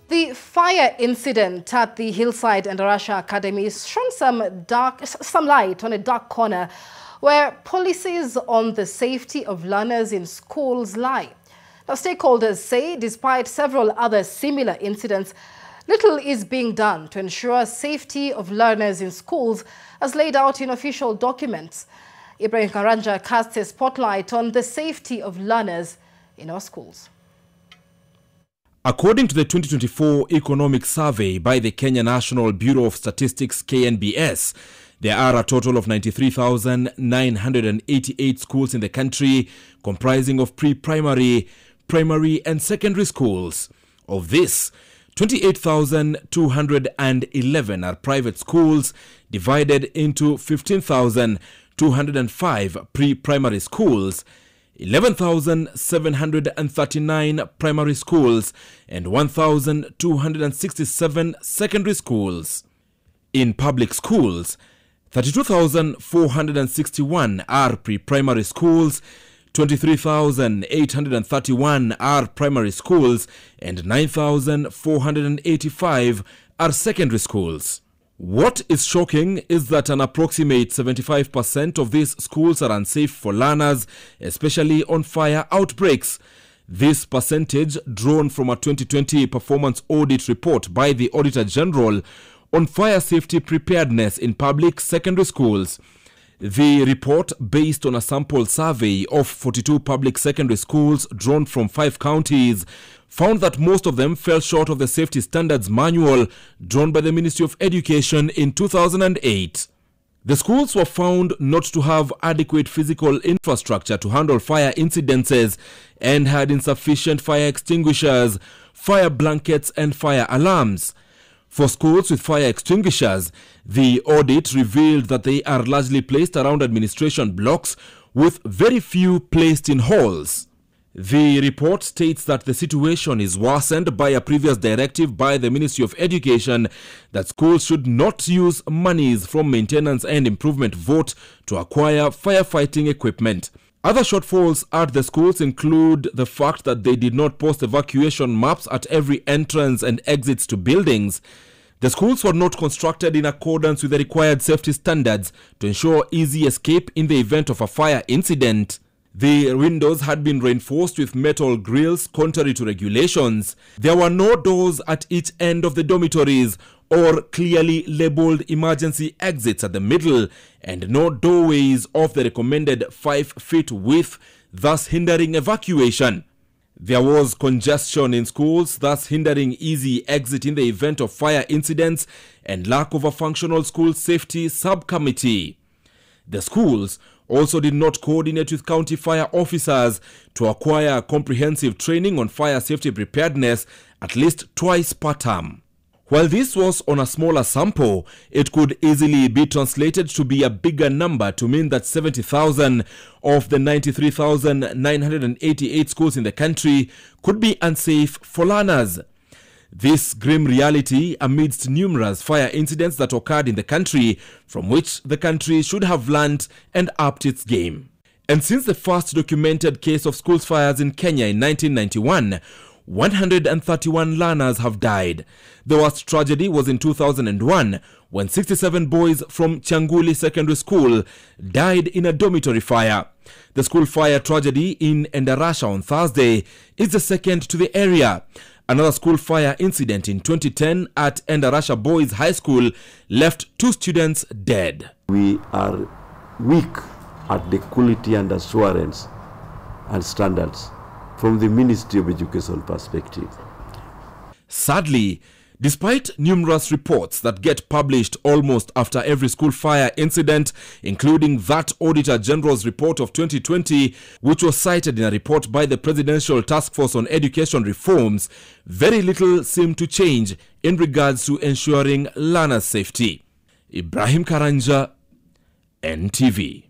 The fire incident at the Hillside Endarasha Academy has shone some light on a dark corner where policies on the safety of learners in schools lie. Now, stakeholders say despite several other similar incidents, little is being done to ensure safety of learners in schools as laid out in official documents. Ibrahim Karanja casts a spotlight on the safety of learners in our schools. According to the 2024 Economic Survey by the Kenya National Bureau of Statistics (KNBS), there are a total of 93,988 schools in the country, comprising of pre-primary, primary and secondary schools. Of this, 28,211 are private schools, divided into 15,205 pre-primary schools, 11,739 primary schools and 1,267 secondary schools. In public schools, 32,461 are pre-primary schools, 23,831 are primary schools and 9,485 are secondary schools. What is shocking is that an approximate 75% of these schools are unsafe for learners, especially on fire outbreaks. This percentage drawn from a 2020 performance audit report by the Auditor General on fire safety preparedness in public secondary schools. The report, based on a sample survey of 42 public secondary schools drawn from 5 counties, found that most of them fell short of the safety standards manual drawn by the Ministry of Education in 2008. The schools were found not to have adequate physical infrastructure to handle fire incidences and had insufficient fire extinguishers, fire blankets and fire alarms. For schools with fire extinguishers, the audit revealed that they are largely placed around administration blocks, with very few placed in halls. The report states that the situation is worsened by a previous directive by the Ministry of Education that schools should not use monies from maintenance and improvement vote to acquire firefighting equipment. Other shortfalls at the schools include the fact that they did not post evacuation maps at every entrance and exits to buildings. The schools were not constructed in accordance with the required safety standards to ensure easy escape in the event of a fire incident. The windows had been reinforced with metal grills contrary to regulations. There were no doors at each end of the dormitories or clearly labeled emergency exits at the middle, and no doorways of the recommended 5 feet width, thus hindering evacuation. There was congestion in schools, thus hindering easy exit in the event of fire incidents, and lack of a functional school safety subcommittee. The schools also did not coordinate with county fire officers to acquire comprehensive training on fire safety preparedness at least twice per term. While this was on a smaller sample, it could easily be translated to be a bigger number to mean that 70,000 of the 93,988 schools in the country could be unsafe for learners. This grim reality amidst numerous fire incidents that occurred in the country, from which the country should have learned and upped its game. And since the first documented case of school fires in Kenya in 1991, 131 learners have died. The worst tragedy was in 2001, when 67 boys from Changuli Secondary School died in a dormitory fire. The school fire tragedy in Endarasha on Thursday is the second to the area. Another school fire incident in 2010 at Endarasha Boys High School left 2 students dead. We are weak at the quality and assurance and standards from the Ministry of Education perspective. Sadly, despite numerous reports that get published almost after every school fire incident, including that Auditor General's report of 2020, which was cited in a report by the Presidential Task Force on Education Reforms, very little seemed to change in regards to ensuring learners' safety. Ibrahim Karanja, NTV.